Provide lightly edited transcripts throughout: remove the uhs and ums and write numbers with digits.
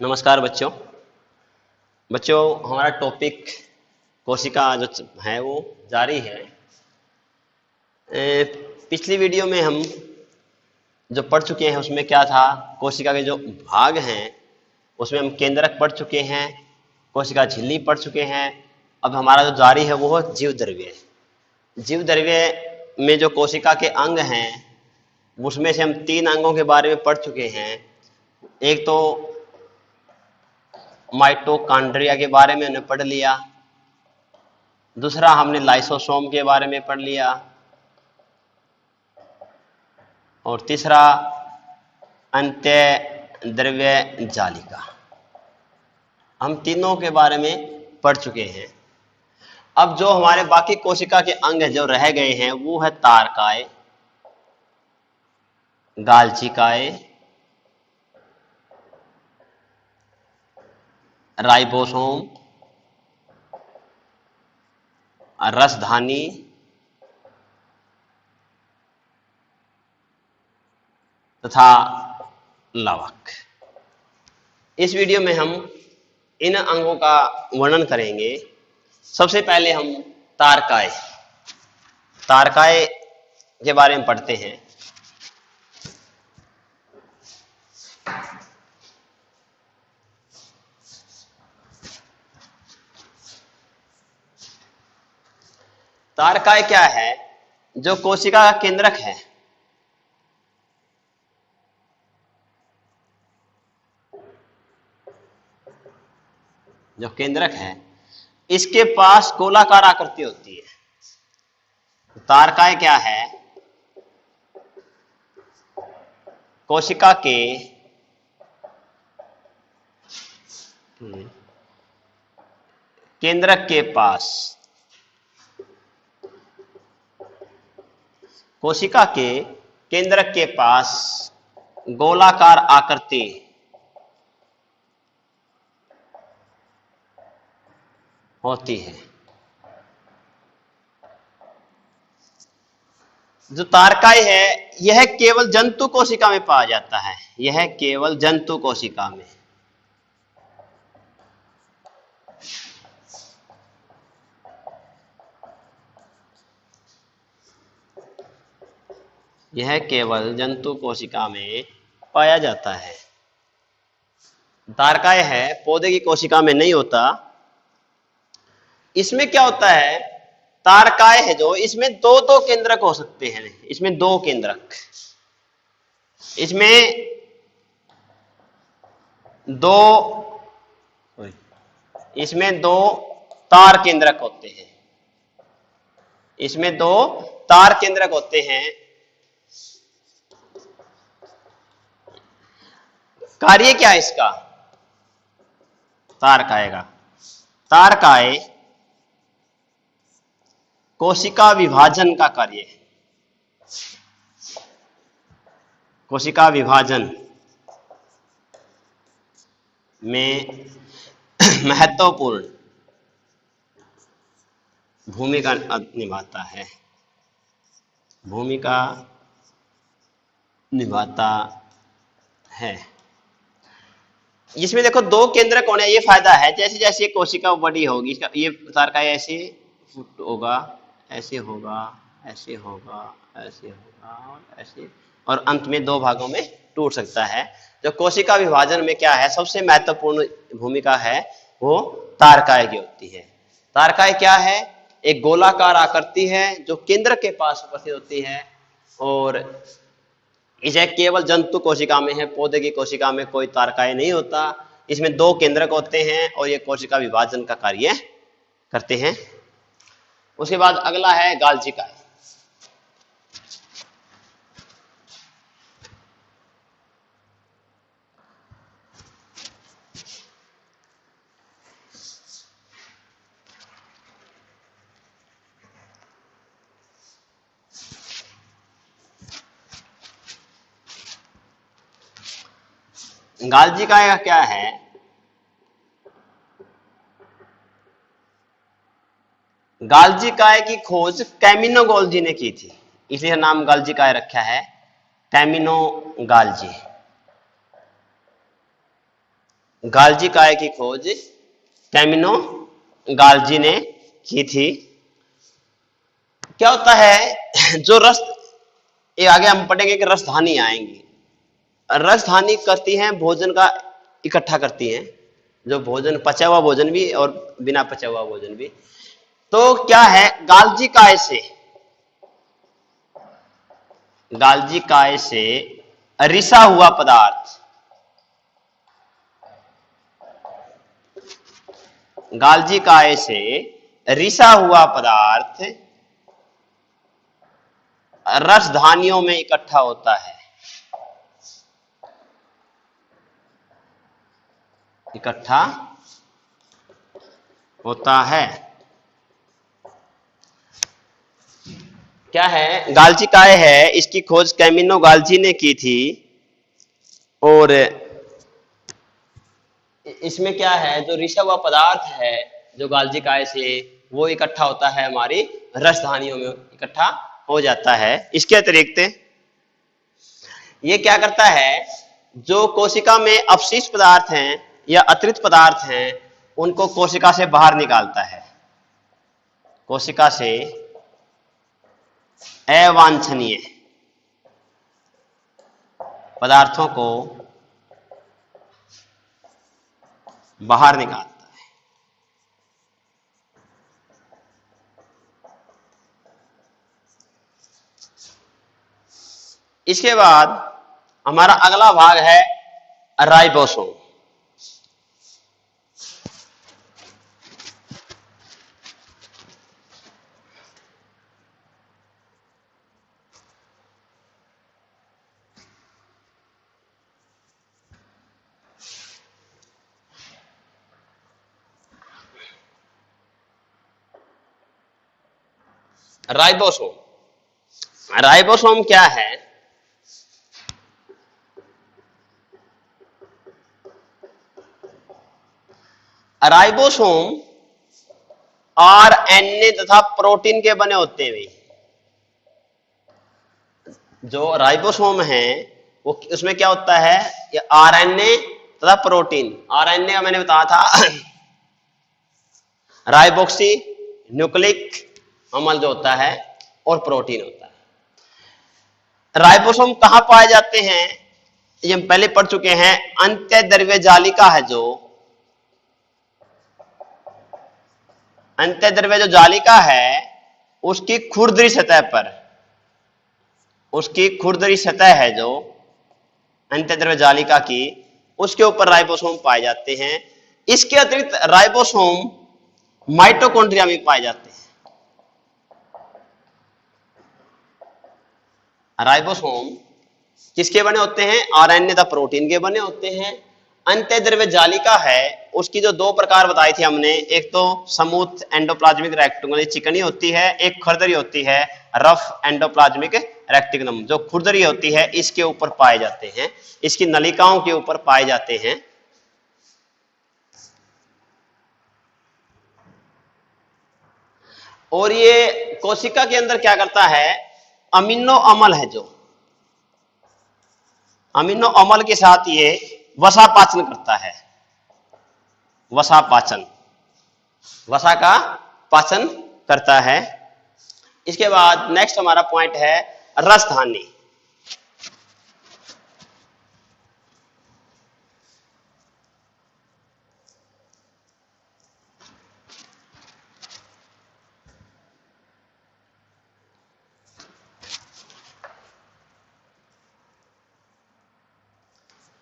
नमस्कार बच्चों। हमारा टॉपिक कोशिका जो है वो जारी है। पिछली वीडियो में हम जो पढ़ चुके हैं उसमें क्या था, कोशिका के जो भाग हैं उसमें हम केंद्रक पढ़ चुके हैं, कोशिका झिल्ली पढ़ चुके हैं। अब हमारा जो जारी है वो जीव द्रव्य। जीव द्रव्य में जो कोशिका के अंग हैं उसमें से हम 3 अंगों के बारे में पढ़ चुके हैं। एक तो माइटोकॉन्ड्रिया के बारे में हमने पढ़ लिया, दूसरा हमने लाइसोसोम के बारे में पढ़ लिया और तीसरा अंत्य द्रव्य जालिका। हम तीनों के बारे में पढ़ चुके हैं। अब जो हमारे बाकी कोशिका के अंग जो रह गए हैं वो है तारकाय, गालचिकाय, राइबोसोम, रसधानी तथा लवक। इस वीडियो में हम इन अंगों का वर्णन करेंगे। सबसे पहले हम तारकाय के बारे में पढ़ते हैं। तारकाय क्या है? जो कोशिका का केंद्रक है, जो केंद्रक है इसके पास गोलाकार आकृति होती है। तारकाय क्या है? कोशिका के केंद्रक के पास, कोशिका के केंद्रक के पास गोलाकार आकृति होती है। जो तारकाय है यह केवल जंतु कोशिका में पाया जाता है। यह केवल जंतु कोशिका में, यह केवल जंतु कोशिका में पाया जाता है। तारकाय है पौधे की कोशिका में नहीं होता। इसमें क्या होता है, तारकाय है जो इसमें दो केंद्रक हो सकते हैं। इसमें 2 केंद्रक, इसमें दो तार केंद्रक होते हैं। इसमें 2 तार केंद्रक होते हैं। कार्य क्या है इसका? तारकाय कोशिका विभाजन का कार्य है। कोशिका विभाजन में महत्वपूर्ण भूमिका निभाता है। इसमें देखो 2 केंद्रक होने ये फायदा है। जैसे जैसे कोशिका बड़ी होगी, इसका ये तारकाय ऐसे होगा, ऐसे होगा, ऐसे होगा, ऐसे होगा और ऐसे, और अंत में 2 भागों में टूट सकता है। जो कोशिका विभाजन में क्या है, सबसे महत्वपूर्ण भूमिका है वो तारकाय की होती है। तारकाय क्या है? एक गोलाकार आकृति है जो केंद्र के पास उपस्थित होती है और इसे केवल जंतु कोशिका में है। पौधे की कोशिका में कोई तारकाय नहीं होता। इसमें 2 केंद्रक होते हैं और ये कोशिका विभाजन का कार्य करते हैं। उसके बाद अगला है गालचिकाय। गालचिकाय का क्या है? गालजिकाय की खोज कैमिनोगोल्जी ने की थी, इसलिए नाम गालजिकाय रखा है, कैमिनोगाल्जी। गाल्जी काय की खोज कैमिनो गाल्जी ने की थी। क्या होता है, जो रस, ये आगे हम पढ़ेंगे कि रसधानी आएंगी। रसधानी करती हैं भोजन का इकट्ठा करती हैं, जो भोजन पचा हुआ भोजन भी और बिना पचा हुआ भोजन भी। तो क्या है, गाल्जी काय से, गाल्जी काय से रिसा हुआ पदार्थ, गाल्जी काय से रिसा हुआ पदार्थ रसधानियों में इकट्ठा होता है, इकट्ठा होता है। क्या है, गाल्जी काय है, इसकी खोज कैमिनो गाल्जी ने की थी। और इसमें क्या है, जो रिसा हुआ पदार्थ है जो गाल्जी काय से, वो इकट्ठा होता है हमारी रसधानियों में इकट्ठा हो जाता है। इसके अतिरिक्त ये क्या करता है, जो कोशिका में अपशिष्ट पदार्थ हैं या अतिरिक्त पदार्थ हैं उनको कोशिका से बाहर निकालता है, कोशिका से अवांछनीय पदार्थों को बाहर निकालता है। इसके बाद हमारा अगला भाग है राइबोसोम। राइबोसोम, राइबोसोम क्या है, राइबोसोम आरएनए तथा प्रोटीन के बने होते हैं। जो राइबोसोम है वो उसमें क्या होता है, ये आरएनए तथा प्रोटीन। आरएनए का मैंने बताया था राइबोक्सी न्यूक्लिक अम्ल जो होता है, और प्रोटीन होता है। राइबोसोम कहां पाए जाते हैं, ये हम पहले पढ़ चुके हैं। अंत्यद्रव्य जालिका है, जो अंत्यद्रव्य जो जालिका है उसकी खुरदरी सतह पर, उसकी खुरदरी सतह है जो अंत्यद्रव्य जालिका की, उसके ऊपर राइबोसोम पाए जाते हैं। इसके अतिरिक्त राइबोसोम माइटोकॉन्ड्रिया में पाए जाते हैं। राइबोसोम किसके बने होते हैं, आरएनए तथा प्रोटीन के बने होते हैं। अंत्यद्रव्य जालिका है, उसकी जो दो प्रकार बताई थी हमने, एक तो स्मूथ एंडोप्लाज्मिक रेक्टेंगुलर चिकनी होती है, एक खुरदरी होती है रफ एंडोप्लाज्मिक रेक्टेंगुलम, जो खुरदरी होती है इसके ऊपर पाए जाते हैं, इसकी नलिकाओं के ऊपर पाए जाते हैं। और ये कोशिका के अंदर क्या करता है, अमीनो अम्ल है, जो अमीनो अम्ल के साथ ये वसा पाचन करता है, वसा पाचन, वसा का पाचन करता है। इसके बाद नेक्स्ट हमारा पॉइंट है रसधानी।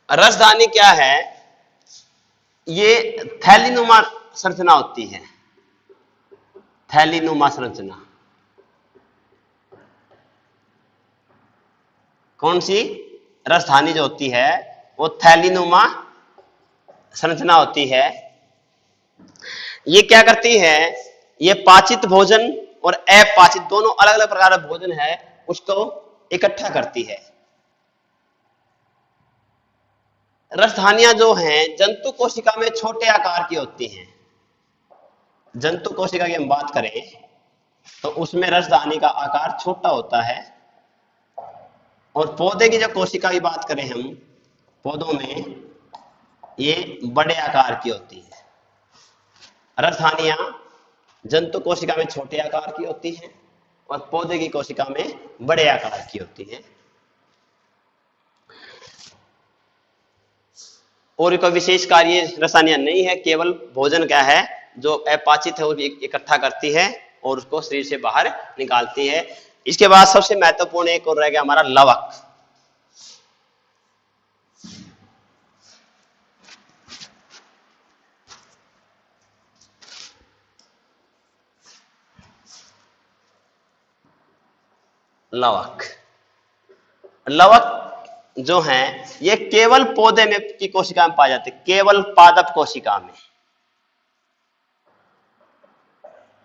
रसधानी क्या है, ये थैलीनुमा संरचना होती है, थैलीनुमा संरचना। कौन सी, रसधानी जो होती है वो थैलीनुमा संरचना होती है। ये क्या करती है, ये पाचित भोजन और अपाचित दोनों अलग अलग प्रकार का भोजन है उसको इकट्ठा करती है। रसधानियां जो हैं जंतु कोशिका में छोटे आकार की होती हैं। जंतु कोशिका की हम बात करें तो उसमें रसधानी का आकार छोटा होता है, और पौधे की जब कोशिका की बात करें हम, पौधों में ये बड़े आकार की होती है। राजधानियां जंतु कोशिका में छोटे आकार की होती हैं और पौधे की कोशिका में बड़े आकार की होती हैं। और कोई विशेष कार्य रसायनियां नहीं है, केवल भोजन क्या है जो अपाचित है वो इकट्ठा करती है और उसको शरीर से बाहर निकालती है। इसके बाद सबसे महत्वपूर्ण एक और रह गया हमारा लवक। लवक लवक जो है ये केवल पौधे में की कोशिका में पाए जाते हैं, केवल पादप कोशिका में।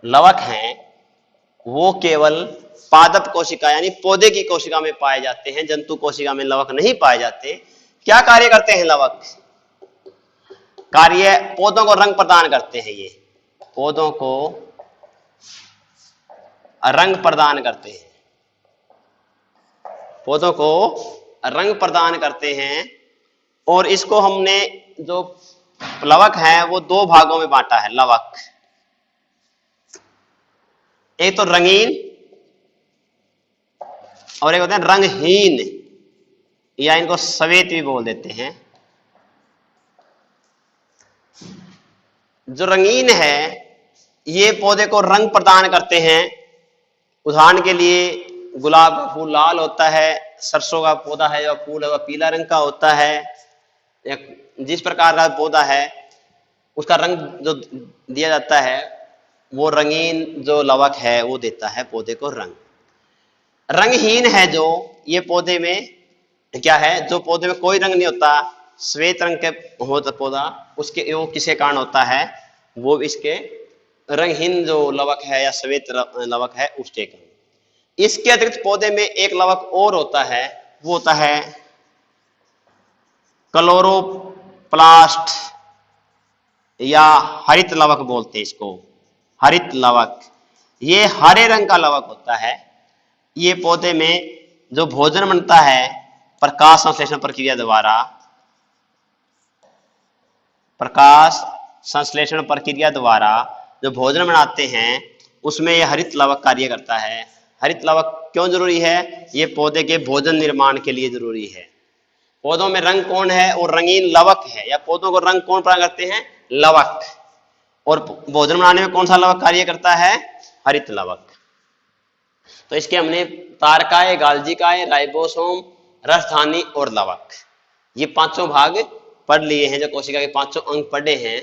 लवक हैं वो केवल पादप कोशिका यानी पौधे की कोशिका में पाए जाते हैं, जंतु कोशिका में लवक नहीं पाए जाते। क्या कार्य करते हैं लवक? कार्य पौधों को रंग प्रदान करते हैं। ये पौधों को रंग प्रदान करते हैं, पौधों को रंग प्रदान करते हैं। और इसको हमने जो लवक है वो दो भागों में बांटा है लवक। एक तो रंगीन और एक होते हैं रंगहीन, या इनको श्वेत भी बोल देते हैं। जो रंगीन है ये पौधे को रंग प्रदान करते हैं। उदाहरण के लिए गुलाब का फूल लाल होता है, सरसों का पौधा है जो फूल है वह पीला रंग का होता है। जिस प्रकार का पौधा है उसका रंग जो दिया जाता है वो रंगीन जो लवक है वो देता है पौधे को रंग। रंगहीन है जो ये पौधे में क्या है, जो पौधे में कोई रंग नहीं होता, श्वेत रंग के होता पौधा, उसके वो किसके कारण होता है, वो इसके रंगहीन जो लवक है या श्वेत लवक है उसके कारण। इसके अतिरिक्त पौधे में एक लवक और होता है, वो होता है क्लोरोप्लास्ट या हरित लवक बोलते हैं इसको, हरित लवक। ये हरे रंग का लवक होता है। ये पौधे में जो भोजन बनता है प्रकाश संश्लेषण प्रक्रिया द्वारा, प्रकाश संश्लेषण प्रक्रिया द्वारा जो भोजन बनाते हैं उसमें यह हरित लवक कार्य करता है। हरित लवक क्यों जरूरी है? ये पौधे के भोजन निर्माण के लिए जरूरी है। पौधों में रंग कौन है? और रंगीन लवक है, या पौधों को रंग कौन प्रदान करते हैं? लवक। और भोजन बनाने में कौन सा लवक कार्य करता है? हरित लवक। तो इसके हमने तारकाय, गाल्जिकाय, राइबोसोम, रसधानी और लवक, ये पांचों भाग पढ़ लिए हैं, जो कोशिका के पांचों अंग पढ़े हैं।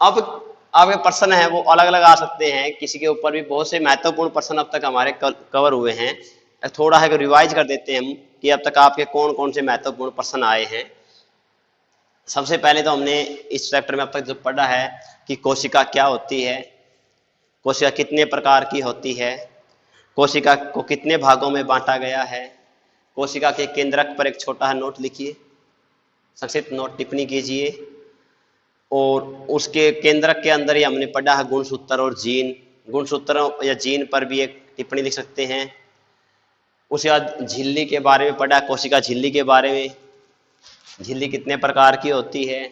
अब आपके प्रश्न है वो अलग अलग आ सकते हैं, किसी के ऊपर भी बहुत से महत्वपूर्ण प्रश्न अब तक हमारे कवर हुए हैं। थोड़ा है रिवाइज कर देते हैं हम कि अब तक आपके कौन कौन से महत्वपूर्ण प्रश्न आए हैं। सबसे पहले तो हमने इस चैप्टर में अब तक जो पढ़ा है कि कोशिका क्या होती है, कोशिका कितने प्रकार की होती है, कोशिका को कितने भागों में बांटा गया है, कोशिका के केंद्रक पर एक छोटा नोट लिखिए, संक्षिप्त नोट टिप्पणी कीजिए। और उसके केंद्रक के अंदर ही हमने पढ़ा है गुणसूत्र और जीन, गुणसूत्रों या जीन पर भी एक टिप्पणी लिख सकते हैं। उसके बाद झिल्ली के बारे में पढ़ा, कोशिका झिल्ली के बारे में, झिल्ली कितने प्रकार की होती है।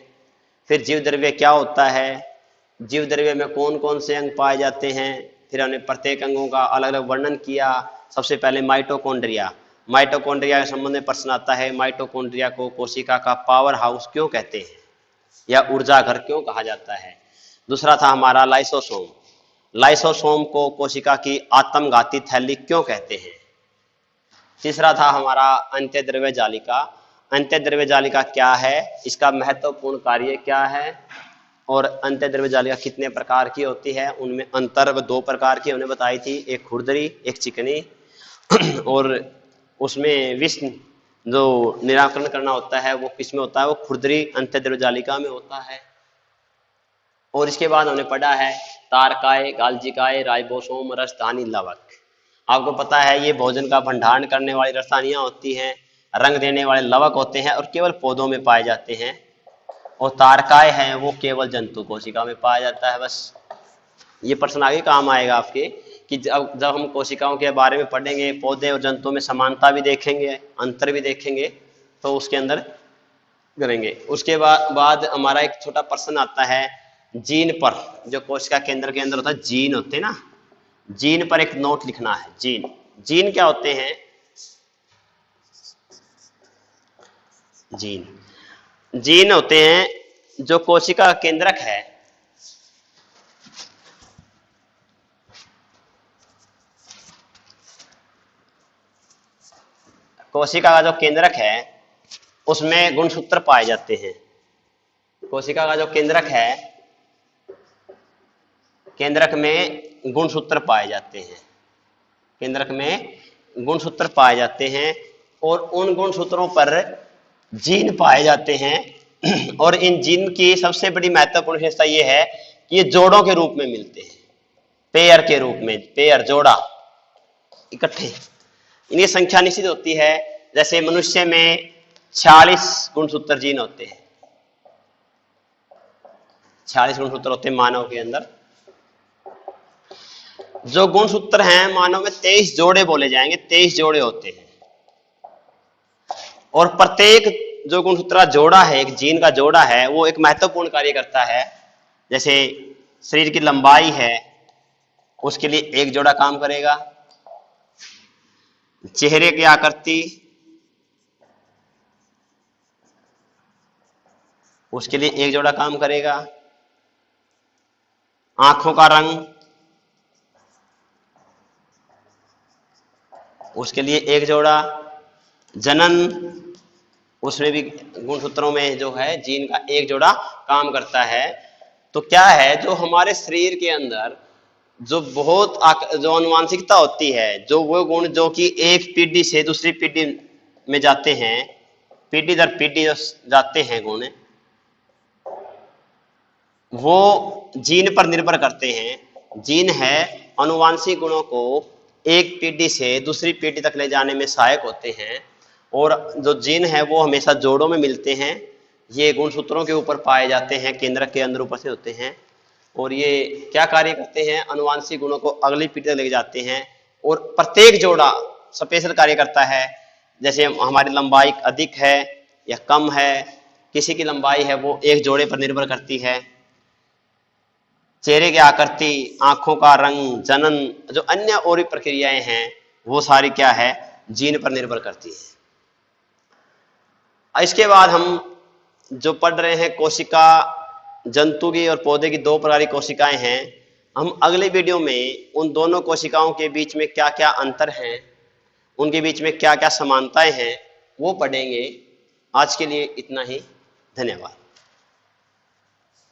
फिर जीव द्रव्य क्या होता है, जीव द्रव्य में कौन कौन से अंग पाए जाते हैं। फिर हमने प्रत्येक अंगों का अलग अलग वर्णन किया। सबसे पहले माइटोकॉन्ड्रिया, माइटोकॉन्ड्रिया के संबंध में प्रश्न आता है, माइटोकॉन्ड्रिया को कोशिका का पावर हाउस क्यों कहते हैं या ऊर्जा घर क्यों कहा जाता है। दूसरा था हमारा लाइसोसोम, लाइसोसोम को कोशिका की आत्मघाती थैली क्यों कहते हैं। तीसरा था हमारा अंत्यद्रव्य जालिका, अंत्यद्रव्य जालिका क्या है, इसका महत्वपूर्ण कार्य क्या है, और अंत्यद्रव्य जालिका कितने प्रकार की होती है। उनमें अंतर दो प्रकार की हमने बताई थी, एक खुरदरी एक चिकनी। और उसमें विष जो निराकरण करना होता है वो किसमें होता है, वो खुरदरी अंत्यद्रव्य जालिका में होता है। और इसके बाद हमने पढ़ा है तारकाय, गाल्जिकाय, राइबोसोम, रसधानी, लवक। आपको पता है ये भोजन का भंडारण करने वाली रसायनियां होती हैं, रंग देने वाले लवक होते हैं और केवल पौधों में पाए जाते हैं। और तारकाय है वो केवल जंतु कोशिका में पाया जाता है। बस ये प्रश्न आगे काम आएगा आपके कि जब हम कोशिकाओं के बारे में पढ़ेंगे, पौधे और जंतुओं में समानता भी देखेंगे, अंतर भी देखेंगे, तो उसके अंदर करेंगे। उसके बाद हमारा एक छोटा प्रश्न आता है जीन पर, जो कोशिका केंद्र के अंदर होता है जीन होते हैं ना, जीन पर एक नोट लिखना है। जीन, जीन क्या होते हैं? जीन, जीन होते हैं जो कोशिका का केंद्रक है, कोशिका का जो केंद्रक है उसमें गुणसूत्र पाए जाते हैं। कोशिका का जो केंद्रक है, केंद्रक में गुणसूत्र पाए जाते हैं, केंद्रक में गुणसूत्र पाए जाते हैं और उन गुणसूत्रों पर जीन पाए जाते हैं। और इन जीन की सबसे बड़ी महत्वपूर्ण विशेषता यह है कि ये जोड़ों के रूप में मिलते हैं, पेयर के रूप में, पेयर जोड़ा इकट्ठे। इनकी संख्या निश्चित होती है, जैसे मनुष्य में 46 गुणसूत्र जीन होते हैं, 46 गुणसूत्र होते हैं मानव के अंदर। जो गुणसूत्र हैं मानव में 23 जोड़े बोले जाएंगे, 23 जोड़े होते हैं। और प्रत्येक जो गुणसूत्र जोड़ा है, एक जीन का जोड़ा है, वो एक महत्वपूर्ण कार्य करता है। जैसे शरीर की लंबाई है, उसके लिए एक जोड़ा काम करेगा। चेहरे की आकृति, उसके लिए एक जोड़ा काम करेगा। आंखों का रंग, उसके लिए एक जोड़ा। जनन, उसमें भी गुणसूत्रों में जो है जीन का एक जोड़ा काम करता है। तो क्या है, जो हमारे शरीर के अंदर जो बहुत जो आनुवांशिकता होती है, जो वो गुण जो कि एक पीढ़ी से दूसरी पीढ़ी में जाते हैं, पीढ़ी दर पीढ़ी जो जाते हैं गुण, वो जीन पर निर्भर करते हैं। जीन है आनुवांशिक गुणों को एक पीढ़ी से दूसरी पीढ़ी तक ले जाने में सहायक होते हैं। और जो जीन है वो हमेशा जोड़ों में मिलते हैं। ये गुणसूत्रों के ऊपर पाए जाते हैं, केंद्रक के अंदर ऊपर से होते हैं। और ये क्या कार्य करते हैं? आनुवांशिक गुणों को अगली पीढ़ी तक ले जाते हैं। और प्रत्येक जोड़ा स्पेशल कार्य करता है। जैसे हमारी लंबाई अधिक है या कम है, किसी की लंबाई है वो एक जोड़े पर निर्भर करती है। चेहरे की आकृति, आंखों का रंग, जनन, जो अन्य और भी प्रक्रियाएं हैं, वो सारी क्या है? जीन पर निर्भर करती है। इसके बाद हम जो पढ़ रहे हैं कोशिका, जंतु की और पौधे की दो प्रकार की कोशिकाएं हैं। हम अगले वीडियो में उन दोनों कोशिकाओं के बीच में क्या क्या अंतर हैं, उनके बीच में क्या क्या समानताएं हैं, वो पढ़ेंगे। आज के लिए इतना ही, धन्यवाद।